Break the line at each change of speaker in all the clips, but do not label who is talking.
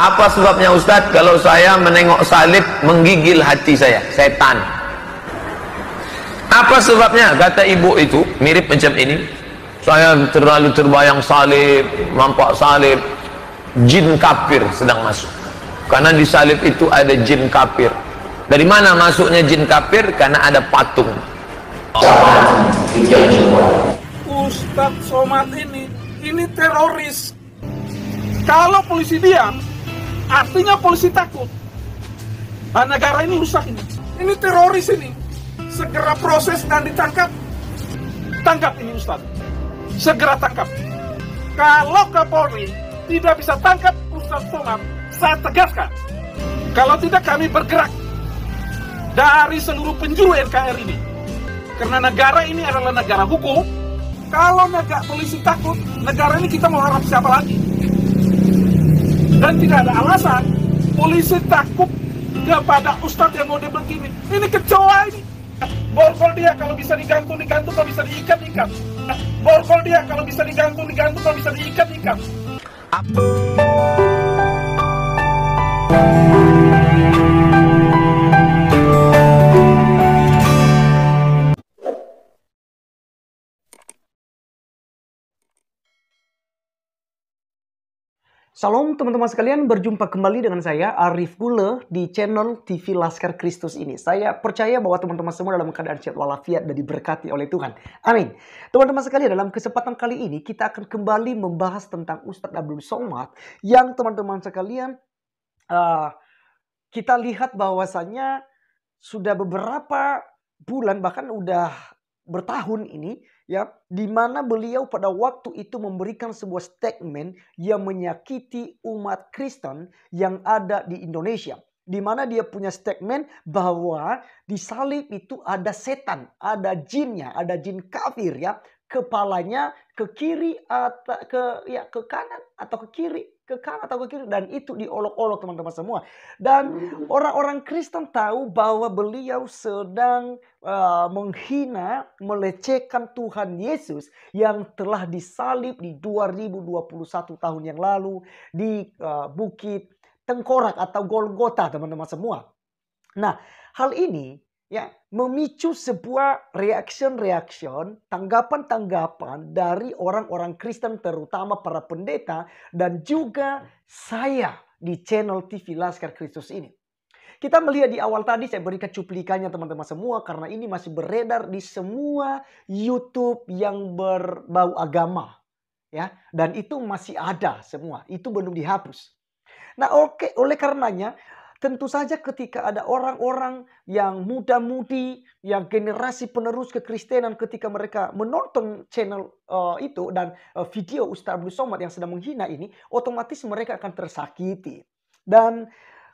Apa sebabnya Ustadz kalau saya menengok salib menggigil hati saya, setan? Apa sebabnya? Kata ibu itu mirip macam ini. Saya terlalu terbayang salib, nampak salib, jin kafir sedang masuk. Karena di salib itu ada jin kafir. Dari mana masuknya jin kafir? Karena ada patung.
Ustadz Somad ini teroris. Kalau polisi diam, artinya polisi takut. Nah, negara ini rusak ini. Ini teroris ini. Segera proses dan ditangkap. Tangkap ini Ustadz. Segera tangkap. Kalau Kapolri tidak bisa tangkap Ustadz Somad, saya tegaskan. Kalau tidak kami bergerak dari seluruh penjuru NKRI ini. Karena negara ini adalah negara hukum. Kalau negara polisi takut, negara ini kita mau harap siapa lagi? Dan tidak ada alasan polisi takut kepada ustadz yang model begini. Ini kecoa ini. Borgol dia kalau bisa digantung, kalau bisa diikat. Borgol dia kalau bisa digantung, kalau bisa diikat.
Shalom teman-teman sekalian, berjumpa kembali dengan saya Arif Gule di channel TV Laskar Kristus ini. Saya percaya bahwa teman-teman semua dalam keadaan sehat walafiat dan diberkati oleh Tuhan. Amin. Teman-teman sekalian, dalam kesempatan kali ini kita akan kembali membahas tentang Ustadz Abdul Somad yang teman-teman sekalian kita lihat bahwasannya sudah beberapa bulan, bahkan udah bertahun ini ya, di mana beliau pada waktu itu memberikan sebuah statement yang menyakiti umat Kristen yang ada di Indonesia, di mana dia punya statement bahwa di salib itu ada setan, ada jinnya, ada jin kafir ya, kepalanya ke kiri atau ke kanan atau ke kiri, ke kanan atau ke kiri, dan itu diolok-olok teman-teman semua. Dan orang-orang Kristen tahu bahwa beliau sedang menghina, melecehkan Tuhan Yesus yang telah disalib di 2021 tahun yang lalu di Bukit Tengkorak atau Golgota teman-teman semua. Nah, hal ini ya memicu sebuah reaction, tanggapan-tanggapan dari orang-orang Kristen, terutama para pendeta dan juga saya di channel TV Laskar Kristus ini. Kita melihat di awal tadi, saya berikan cuplikannya teman-teman semua karena ini masih beredar di semua YouTube yang berbau agama ya, dan itu masih ada semua, itu belum dihapus. Nah, oke, oleh karenanya tentu saja ketika ada orang-orang yang muda-mudi, yang generasi penerus kekristenan, ketika mereka menonton channel itu dan video Ustadz Abdul Somad yang sedang menghina ini, otomatis mereka akan tersakiti. Dan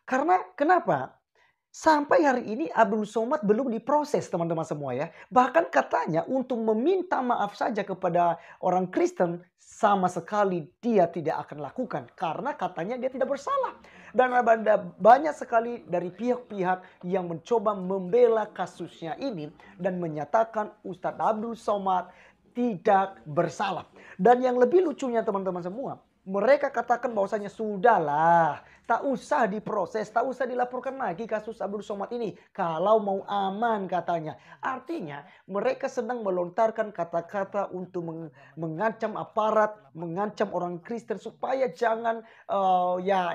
karena kenapa? Sampai hari ini Abdul Somad belum diproses teman-teman semua ya. Bahkan katanya untuk meminta maaf saja kepada orang Kristen sama sekali dia tidak akan lakukan. Karena katanya dia tidak bersalah. Dan ada banyak sekali dari pihak-pihak yang mencoba membela kasusnya ini dan menyatakan Ustadz Abdul Somad tidak bersalah. Dan yang lebih lucunya teman-teman semua, mereka katakan bahwasanya sudahlah, tak usah diproses, tak usah dilaporkan lagi kasus Abdul Somad ini. Kalau mau aman katanya. Artinya mereka sedang melontarkan kata-kata untuk mengancam aparat, mengancam orang Kristen supaya jangan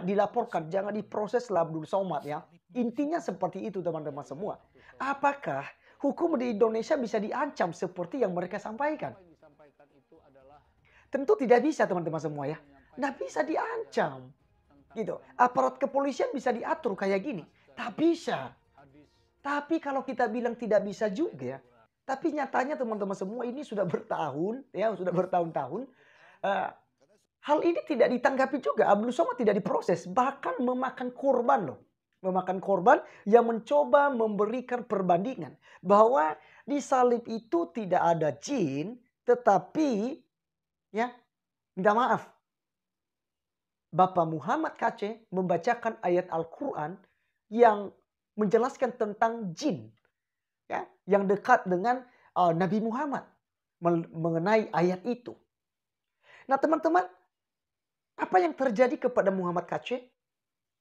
dilaporkan, jangan diproses lah Abdul Somad ya. Intinya seperti itu teman-teman semua. Apakah hukum di Indonesia bisa diancam seperti yang mereka sampaikan? Tentu tidak bisa teman-teman semua ya. Nggak bisa diancam gitu. Aparat kepolisian bisa diatur kayak gini, tak bisa. Tapi kalau kita bilang tidak bisa juga, tapi nyatanya teman-teman semua ini sudah bertahun ya, sudah bertahun-tahun hal ini tidak ditanggapi juga. Abdul Somad tidak diproses, bahkan memakan korban loh, memakan korban yang mencoba memberikan perbandingan bahwa di salib itu tidak ada jin, tetapi ya minta maaf, Bapak Muhammad KC membacakan ayat Al-Quran yang menjelaskan tentang jin ya, yang dekat dengan Nabi Muhammad mengenai ayat itu. Nah teman-teman, apa yang terjadi kepada Muhammad KC?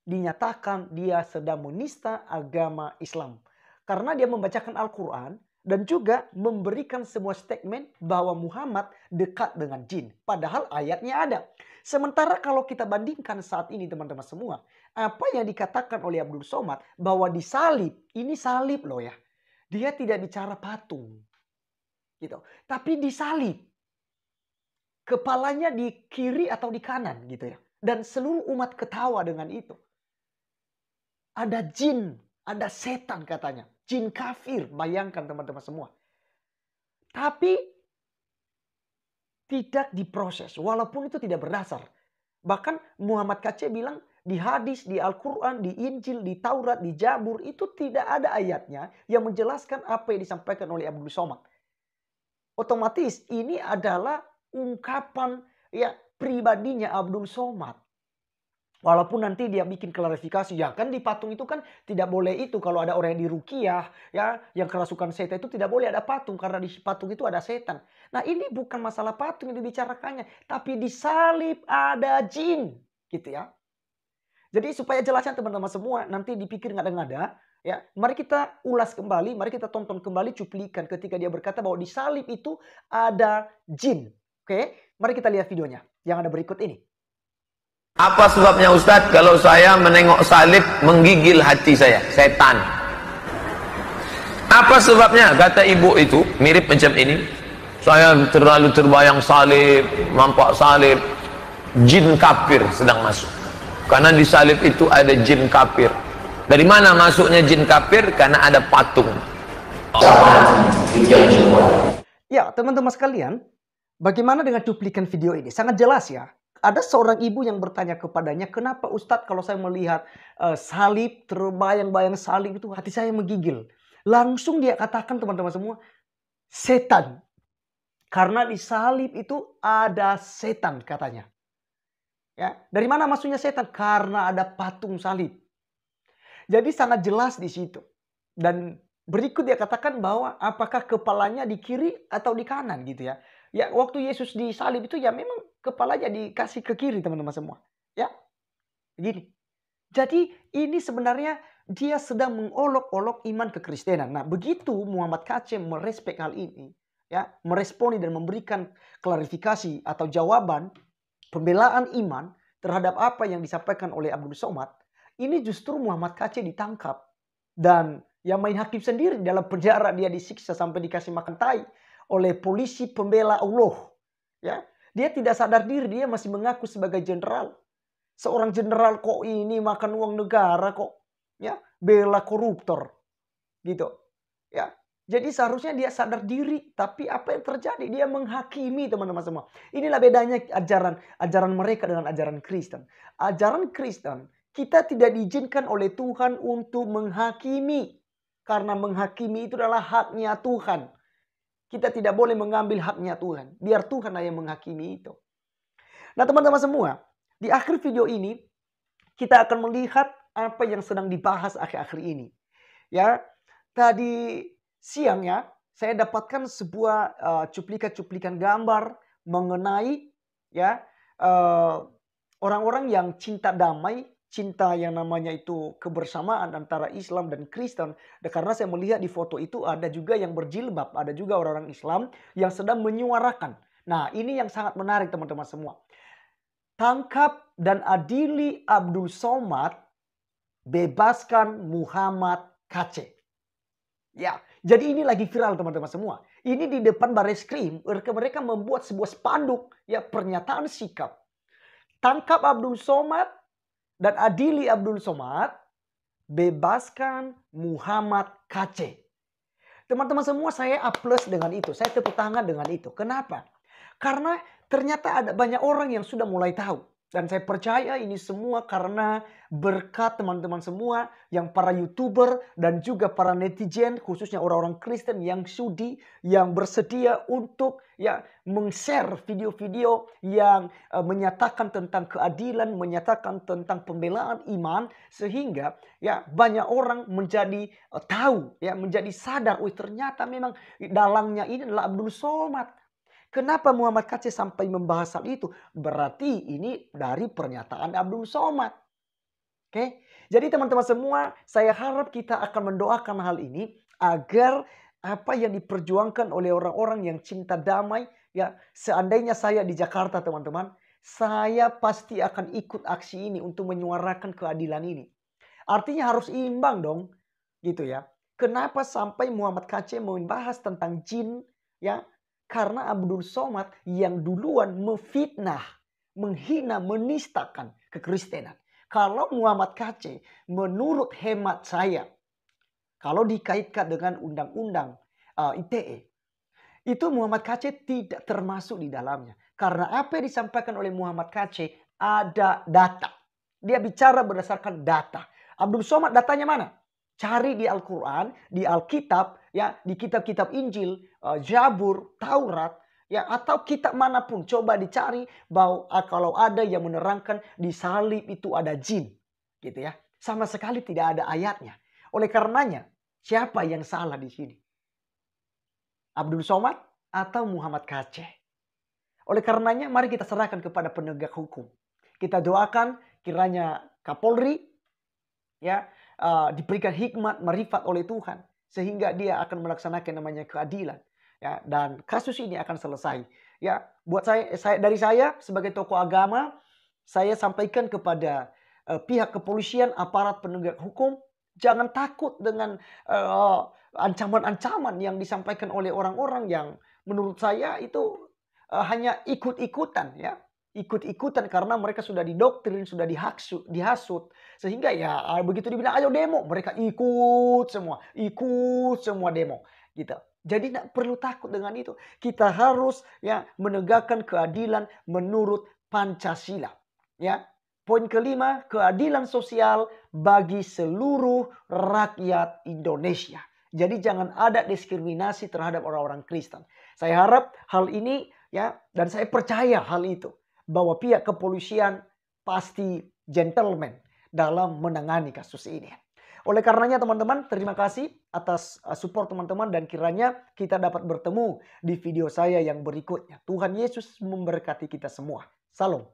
dinyatakan dia sedang menista agama Islam. Karena dia membacakan Al-Quran dan juga memberikan sebuah statement bahwa Muhammad dekat dengan jin. Padahal ayatnya ada. Sementara kalau kita bandingkan saat ini teman-teman semua, apa yang dikatakan oleh Abdul Somad bahwa disalib, ini salib loh ya. Dia tidak bicara patung. Gitu. Tapi disalib. Kepalanya di kiri atau di kanan gitu ya. Dan seluruh umat ketawa dengan itu. Ada jin, ada setan katanya. Jin kafir, bayangkan teman-teman semua. Tapi tidak diproses, walaupun itu tidak berdasar. Bahkan Muhammad KC bilang di hadis, di Al-Quran, di Injil, di Taurat, di Jabur itu tidak ada ayatnya yang menjelaskan apa yang disampaikan oleh Abdul Somad. Otomatis ini adalah ungkapan ya pribadinya Abdul Somad. Walaupun nanti dia bikin klarifikasi, ya kan di patung itu kan tidak boleh itu. Kalau ada orang yang diruqyah, ya yang kerasukan setan itu tidak boleh ada patung. Karena di patung itu ada setan. Nah ini bukan masalah patung yang dibicarakannya. Tapi di salib ada jin. Gitu ya. Jadi supaya jelasnya teman-teman semua, nanti dipikir ngada-ngada. Ya, mari kita ulas kembali, mari kita tonton kembali cuplikan ketika dia berkata bahwa di salib itu ada jin. Oke, mari kita lihat videonya yang ada berikut ini.
Apa sebabnya Ustadz kalau saya menengok salib menggigil hati saya, setan? Apa sebabnya? Kata ibu itu mirip macam ini. Saya terlalu terbayang salib, nampak salib, jin kafir sedang masuk. Karena di salib itu ada jin kafir. Dari mana masuknya jin kafir? Karena ada patung.
Ya teman-teman sekalian, bagaimana dengan cuplikan video ini? Sangat jelas ya. Ada seorang ibu yang bertanya kepadanya, kenapa Ustadz kalau saya melihat salib, terbayang-bayang salib itu hati saya menggigil. Langsung dia katakan teman-teman semua, setan. Karena di salib itu ada setan katanya. Ya, dari mana maksudnya setan? Karena ada patung salib. Jadi sangat jelas di situ. Dan berikut dia katakan bahwa apakah kepalanya di kiri atau di kanan gitu ya. Ya waktu Yesus disalib itu ya memang kepalanya dikasih ke kiri teman-teman semua. Ya, begini. Jadi ini sebenarnya dia sedang mengolok-olok iman kekristenan. Nah begitu Muhammad KC merespek hal ini. Ya, meresponi dan memberikan klarifikasi atau jawaban pembelaan iman terhadap apa yang disampaikan oleh Abdul Somad. Ini justru Muhammad KC ditangkap. Dan yang main hakim sendiri dalam penjara dia disiksa sampai dikasih makan tai oleh polisi pembela Allah. Ya, dia tidak sadar diri, dia masih mengaku sebagai jenderal. Seorang jenderal kok ini makan uang negara kok, ya, bela koruptor. Gitu. Ya. Jadi seharusnya dia sadar diri, tapi apa yang terjadi? Dia menghakimi teman-teman semua. Inilah bedanya ajaran mereka dengan ajaran Kristen. Ajaran Kristen, kita tidak diizinkan oleh Tuhan untuk menghakimi. Karena menghakimi itu adalah haknya Tuhan. Kita tidak boleh mengambil haknya Tuhan. Biar Tuhan yang menghakimi itu. Nah teman-teman semua. Di akhir video ini. Kita akan melihat apa yang sedang dibahas akhir-akhir ini. Ya. Tadi siang ya. Saya dapatkan sebuah cuplikan-cuplikan gambar. Mengenai ya orang-orang yang cinta damai. Cinta yang namanya itu kebersamaan antara Islam dan Kristen. Karena saya melihat di foto itu ada juga yang berjilbab. Ada juga orang-orang Islam yang sedang menyuarakan. Nah ini yang sangat menarik teman-teman semua. Tangkap dan adili Abdul Somad. Bebaskan Muhammad KC. Ya, jadi ini lagi viral teman-teman semua. Ini di depan Bareskrim. Mereka membuat sebuah spanduk. Ya, pernyataan sikap. Tangkap Abdul Somad. Dan adili Abdul Somad, bebaskan Muhammad KC. Teman-teman semua saya A+ dengan itu. Saya tepuk tangan dengan itu. Kenapa? Karena ternyata ada banyak orang yang sudah mulai tahu. Dan saya percaya ini semua karena berkat teman-teman semua yang para YouTuber dan juga para netizen khususnya orang-orang Kristen yang sudi, yang bersedia untuk ya meng-share video-video yang menyatakan tentang keadilan, menyatakan tentang pembelaan iman sehingga ya banyak orang menjadi tahu ya, menjadi sadar, ternyata memang dalangnya ini adalah Abdul Somad. Kenapa Muhammad KC sampai membahas hal itu? Berarti ini dari pernyataan Abdul Somad. Oke? Jadi teman-teman semua, saya harap kita akan mendoakan hal ini agar apa yang diperjuangkan oleh orang-orang yang cinta damai, ya seandainya saya di Jakarta teman-teman, saya pasti akan ikut aksi ini untuk menyuarakan keadilan ini. Artinya harus imbang dong, gitu ya. Kenapa sampai Muhammad KC membahas tentang jin, ya? Karena Abdul Somad yang duluan memfitnah, menghina, menistakan kekristenan. Kalau Muhammad KC, menurut hemat saya, kalau dikaitkan dengan undang-undang ITE, itu Muhammad KC tidak termasuk di dalamnya. Karena apa yang disampaikan oleh Muhammad KC ada data. Dia bicara berdasarkan data. Abdul Somad datanya mana? Cari di Al-Quran, di Alkitab, ya, di kitab-kitab Injil, Zabur, Taurat, ya, atau kitab manapun. Coba dicari bahwa kalau ada yang menerangkan di salib itu ada jin, gitu ya. Sama sekali tidak ada ayatnya. Oleh karenanya, siapa yang salah di sini? Abdul Somad atau Muhammad KC? Oleh karenanya, mari kita serahkan kepada penegak hukum. Kita doakan kiranya Kapolri ya diberikan hikmat, marifat oleh Tuhan sehingga dia akan melaksanakan namanya keadilan. Ya, dan kasus ini akan selesai. Ya, buat dari saya sebagai tokoh agama, saya sampaikan kepada pihak kepolisian, aparat penegak hukum, jangan takut dengan ancaman-ancaman yang disampaikan oleh orang-orang yang menurut saya itu hanya ikut-ikutan ya. Ikut-ikutan karena mereka sudah didoktrin, sudah dihasut. Sehingga ya begitu dibilang ayo demo, mereka ikut semua demo gitu. Jadi tidak perlu takut dengan itu. Kita harus ya menegakkan keadilan menurut Pancasila. Ya. Poin kelima, keadilan sosial bagi seluruh rakyat Indonesia. Jadi jangan ada diskriminasi terhadap orang-orang Kristen. Saya harap hal ini ya, dan saya percaya hal itu, bahwa pihak kepolisian pasti gentleman dalam menangani kasus ini. Oleh karenanya teman-teman, terima kasih atas support teman-teman dan kiranya kita dapat bertemu di video saya yang berikutnya. Tuhan Yesus memberkati kita semua. Salam.